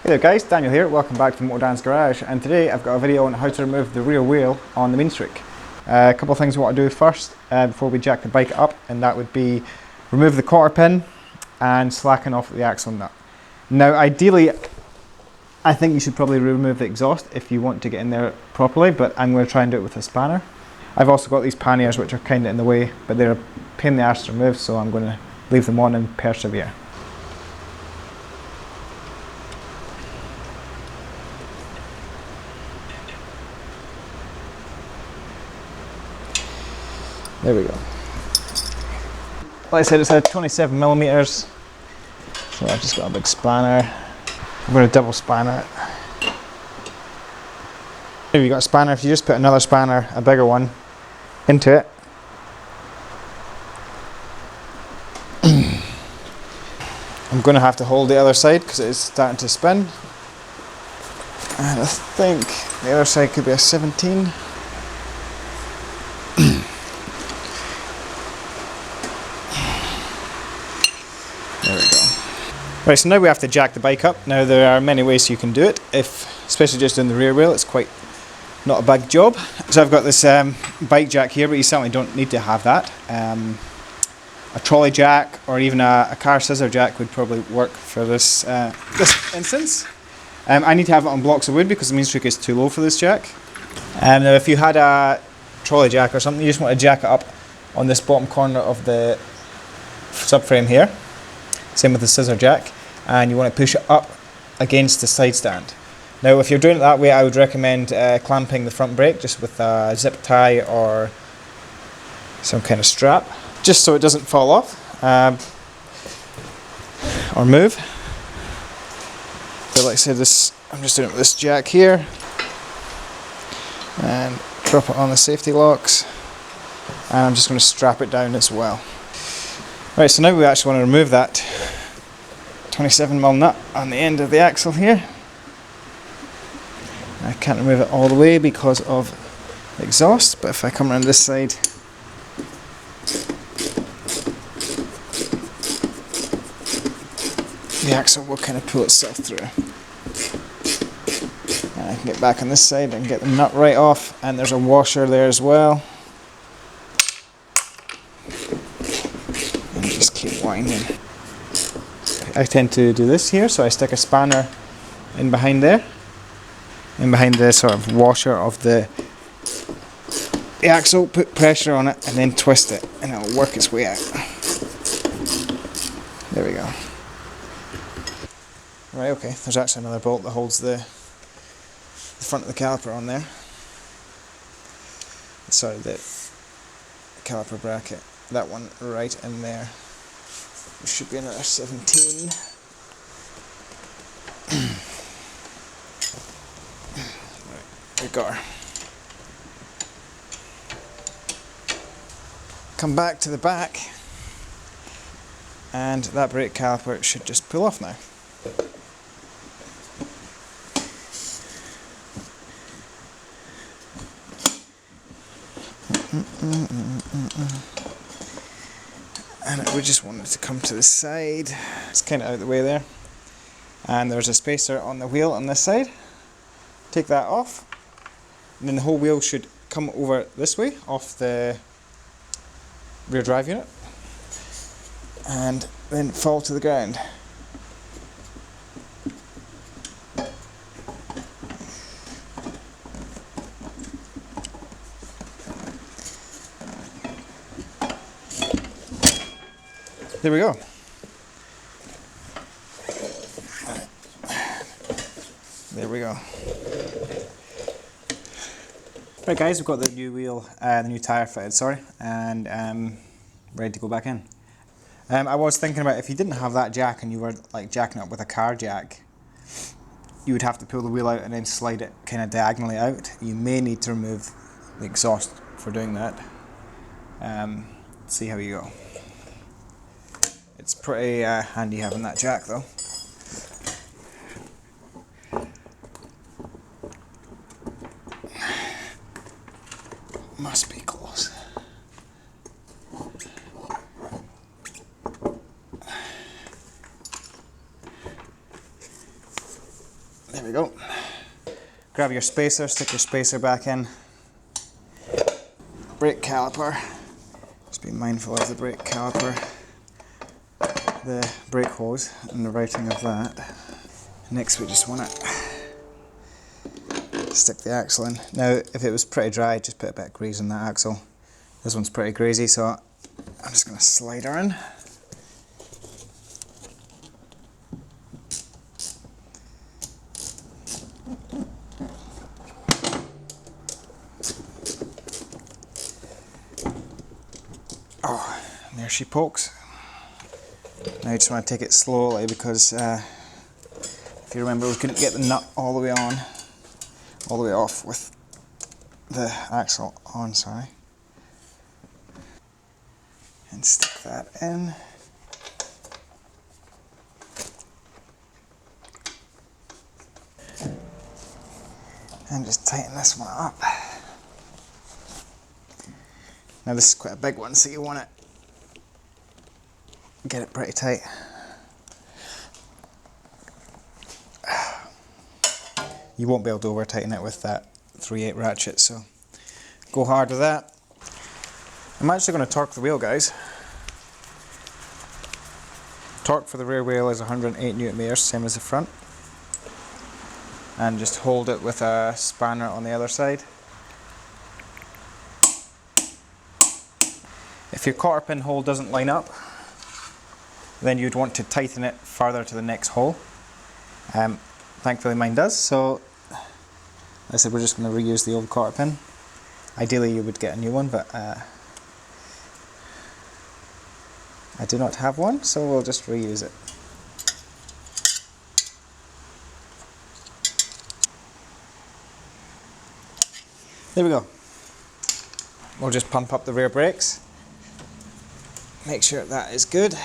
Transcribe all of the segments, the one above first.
Hey there guys, Daniel here, welcome back to Motor Dan's Garage, and today I've got a video on how to remove the rear wheel on the Meanstreak. A couple of things I want to do first before we jack the bike up, and that would be remove the cotter pin and slacken off the axle nut. Now ideally, I think you should probably remove the exhaust if you want to get in there properly, but I'm going to try and do it with a spanner. I've also got these panniers which are kind of in the way, but they're a pain in the arse to remove, so I'm going to leave them on and persevere. There we go. Like I said, it's a 27 millimeters, so I've just got a big spanner. I'm going to double spanner it. If you've got a spanner, if you just put another spanner, a bigger one, into it, I'm going to have to hold the other side because it is starting to spin. And I think the other side could be a 17. There we go. Right, so now we have to jack the bike up. Now there are many ways you can do it, especially just in the rear wheel, it's quite not a big job. So I've got this bike jack here, but you certainly don't need to have that. A trolley jack or even a car scissor jack would probably work for this instance. I need to have it on blocks of wood because the Meanstreak is too low for this jack. Now if you had a trolley jack or something, you just want to jack it up on this bottom corner of the subframe here. Same with the scissor jack, and you want to push it up against the side stand. Now if you're doing it that way, I would recommend clamping the front brake just with a zip tie or some kind of strap, just so it doesn't fall off or move. So like I said, I'm just doing it with this jack here, and drop it on the safety locks, and I'm just going to strap it down as well. Right, so now we actually want to remove that 27mm nut on the end of the axle here. I can't remove it all the way because of the exhaust, but if I come around this side, the axle will kind of pull itself through. And I can get back on this side and get the nut right off, and there's a washer there as well. Just keep winding. I tend to do this here, so I stick a spanner in behind there, in behind the sort of washer of the axle, put pressure on it and then twist it, and it'll work its way out. There we go. Right, okay, there's actually another bolt that holds the front of the caliper on there. Sorry, the caliper bracket. That one right in there. There should be another 17. Right, we got her. Come back to the back, and that brake caliper should just pull off now. And we just wanted to come to the side. It's kind of out of the way there. And there's a spacer on the wheel on this side. Take that off, and then the whole wheel should come over this way off the rear drive unit, and then fall to the ground. There we go. There we go. Right guys, we've got the new wheel, the new tyre fitted, sorry, and ready to go back in. I was thinking about if you didn't have that jack and you were like jacking up with a car jack, you would have to pull the wheel out and then slide it kind of diagonally out. You may need to remove the exhaust for doing that. See how you go. It's pretty handy having that jack though. Must be close. There we go. Grab your spacer, stick your spacer back in. Brake caliper. Just be mindful of the brake caliper, the brake hose, and the routing of that. Next we just want to stick the axle in. Now if it was pretty dry, just put a bit of grease in that axle. This one's pretty greasy, so I'm just going to slide her in. Oh, and there she pokes. Now you just want to take it slowly because if you remember, we couldn't get the nut all the way on, all the way off with the axle on, sorry. And stick that in. And just tighten this one up. Now this is quite a big one, so you want to get it pretty tight. You won't be able to over tighten it with that 3/8 ratchet, so go hard with that. I'm actually going to torque the wheel, guys. Torque for the rear wheel is 108 Newton meters, same as the front. And just hold it with a spanner on the other side. If your cotter pin hole doesn't line up, then you'd want to tighten it further to the next hole. Thankfully mine does, so I said we're just going to reuse the old cotter pin. Ideally you would get a new one, but I do not have one, so we'll just reuse it. There we go. We'll just pump up the rear brakes. Make sure that is good.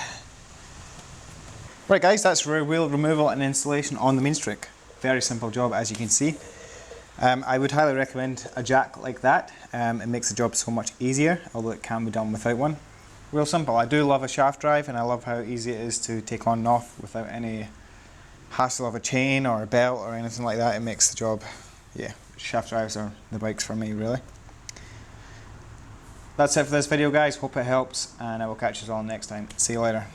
Right guys, that's rear wheel removal and installation on the Meanstreak. Very simple job, as you can see. I would highly recommend a jack like that. It makes the job so much easier, although it can be done without one. Real simple. I do love a shaft drive, and I love how easy it is to take on and off without any hassle of a chain or a belt or anything like that. It makes the job, yeah, shaft drives are the bikes for me, really. That's it for this video, guys. Hope it helps, and I will catch you all next time. See you later.